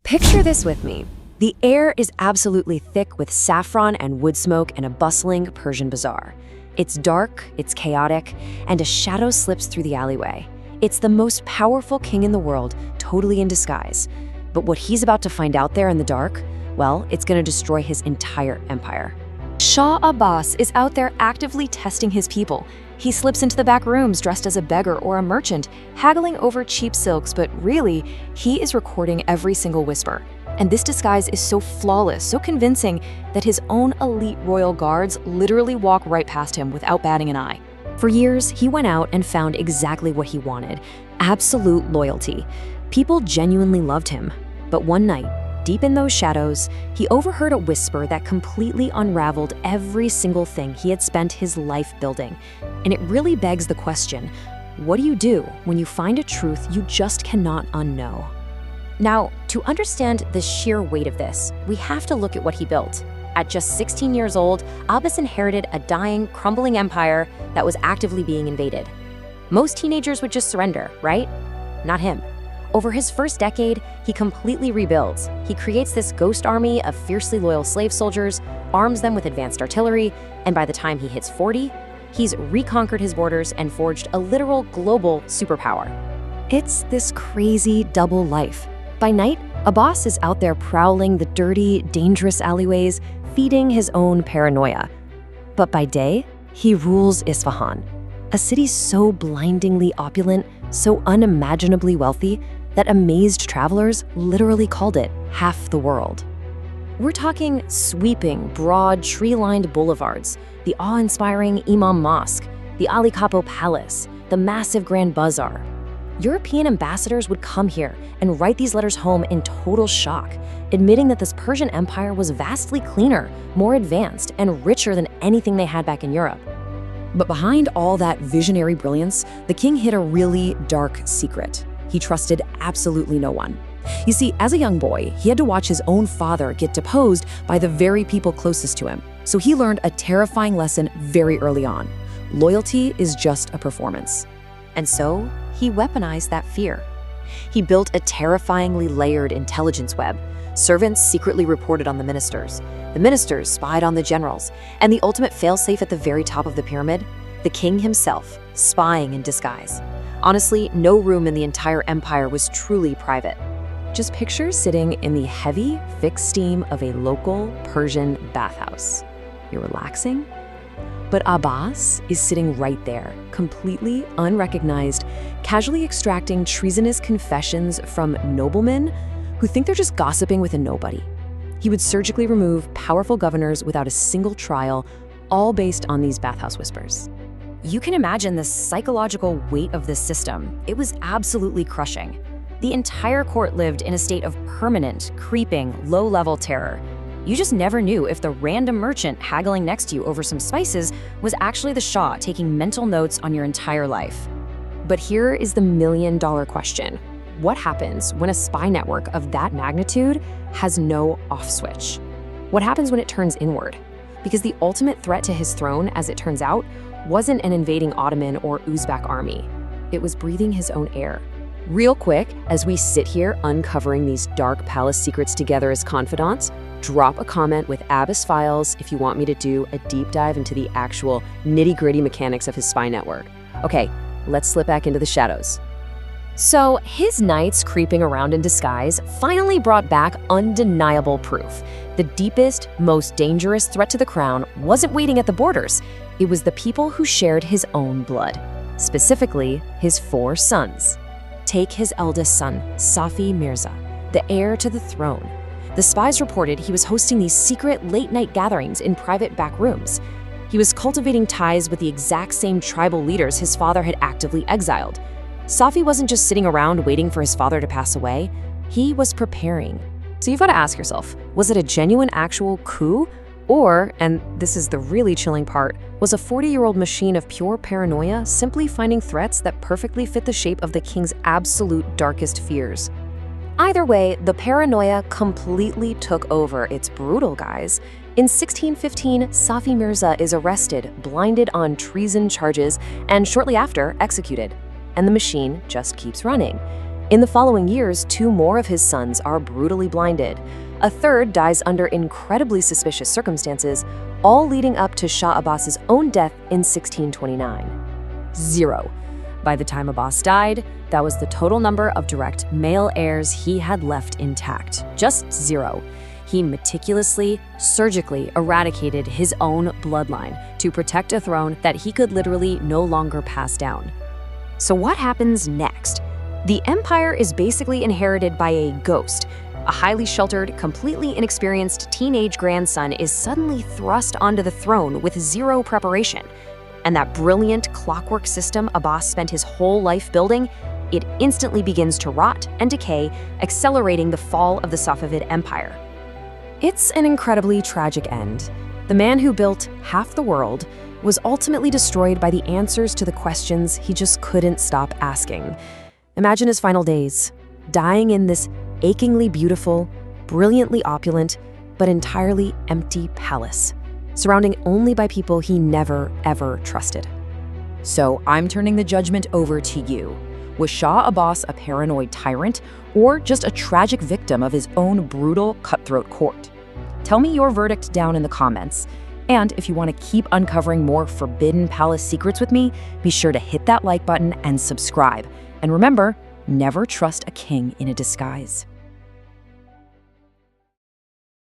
Picture this with me. The air is absolutely thick with saffron and wood smoke and a bustling Persian bazaar. It's dark, it's chaotic, and a shadow slips through the alleyway. It's the most powerful king in the world, totally in disguise. But what he's about to find out there in the dark, well, it's going to destroy his entire empire. Shah Abbas is out there actively testing his people. He slips into the back rooms dressed as a beggar or a merchant, haggling over cheap silks, but really, he is recording every single whisper. And this disguise is so flawless, so convincing, that his own elite royal guards literally walk right past him without batting an eye. For years, he went out and found exactly what he wanted: absolute loyalty. People genuinely loved him. But one night, deep in those shadows, he overheard a whisper that completely unraveled every single thing he had spent his life building. And it really begs the question, what do you do when you find a truth you just cannot unknow? Now, to understand the sheer weight of this, we have to look at what he built. At just 16 years old, Abbas inherited a dying, crumbling empire that was actively being invaded. Most teenagers would just surrender, right? Not him. Over his first decade, he completely rebuilds. He creates this ghost army of fiercely loyal slave soldiers, arms them with advanced artillery, and by the time he hits 40, he's reconquered his borders and forged a literal global superpower. It's this crazy double life. By night, Abbas is out there prowling the dirty, dangerous alleyways, feeding his own paranoia. But by day, he rules Isfahan, a city so blindingly opulent, so unimaginably wealthy, that amazed travelers literally called it half the world. We're talking sweeping, broad, tree-lined boulevards, the awe-inspiring Imam Mosque, the Ali Capo Palace, the massive Grand Bazaar. European ambassadors would come here and write these letters home in total shock, admitting that this Persian empire was vastly cleaner, more advanced, and richer than anything they had back in Europe. But behind all that visionary brilliance, the king hid a really dark secret. He trusted absolutely no one. You see, as a young boy, he had to watch his own father get deposed by the very people closest to him. So he learned a terrifying lesson very early on. Loyalty is just a performance. And so, he weaponized that fear. He built a terrifyingly layered intelligence web. Servants secretly reported on the ministers. The ministers spied on the generals. And the ultimate failsafe at the very top of the pyramid? The king himself, spying in disguise. Honestly, no room in the entire empire was truly private. Just picture sitting in the heavy, fixed steam of a local Persian bathhouse. You're relaxing? But Abbas is sitting right there, completely unrecognized, casually extracting treasonous confessions from noblemen who think they're just gossiping with a nobody. He would surgically remove powerful governors without a single trial, all based on these bathhouse whispers. You can imagine the psychological weight of this system. It was absolutely crushing. The entire court lived in a state of permanent, creeping, low-level terror. You just never knew if the random merchant haggling next to you over some spices was actually the Shah taking mental notes on your entire life. But here is the million-dollar question. What happens when a spy network of that magnitude has no off switch? What happens when it turns inward? Because the ultimate threat to his throne, as it turns out, wasn't an invading Ottoman or Uzbek army. It was breathing his own air. Real quick, as we sit here uncovering these dark palace secrets together as confidants, drop a comment with Abbas Files if you want me to do a deep dive into the actual nitty-gritty mechanics of his spy network. Okay, let's slip back into the shadows. So his nights creeping around in disguise finally brought back undeniable proof. The deepest, most dangerous threat to the crown wasn't waiting at the borders. It was the people who shared his own blood, specifically his 4 sons. Take his eldest son, Safi Mirza, the heir to the throne. The spies reported he was hosting these secret late-night gatherings in private back rooms. He was cultivating ties with the exact same tribal leaders his father had actively exiled. Safi wasn't just sitting around waiting for his father to pass away, he was preparing. So you've got to ask yourself, was it a genuine actual coup? Or, and this is the really chilling part, was a 40-year-old machine of pure paranoia simply finding threats that perfectly fit the shape of the king's absolute darkest fears? Either way, the paranoia completely took over. It's brutal, guys. In 1615, Safi Mirza is arrested, blinded on treason charges, and shortly after, executed. And the machine just keeps running. In the following years, 2 more of his sons are brutally blinded. A third dies under incredibly suspicious circumstances, all leading up to Shah Abbas's own death in 1629. 0. By the time Abbas died, that was the total number of direct male heirs he had left intact. Just 0. He meticulously, surgically eradicated his own bloodline to protect a throne that he could literally no longer pass down. So what happens next? The empire is basically inherited by a ghost. A highly sheltered, completely inexperienced teenage grandson is suddenly thrust onto the throne with 0 preparation. And that brilliant clockwork system Abbas spent his whole life building, it instantly begins to rot and decay, accelerating the fall of the Safavid Empire. It's an incredibly tragic end. The man who built half the world was ultimately destroyed by the answers to the questions he just couldn't stop asking. Imagine his final days, dying in this achingly beautiful, brilliantly opulent, but entirely empty palace, surrounding only by people he never, ever trusted. So I'm turning the judgment over to you. Was Shah Abbas a paranoid tyrant, or just a tragic victim of his own brutal, cutthroat court? Tell me your verdict down in the comments. And if you want to keep uncovering more forbidden palace secrets with me, be sure to hit that like button and subscribe. And remember, never trust a king in a disguise.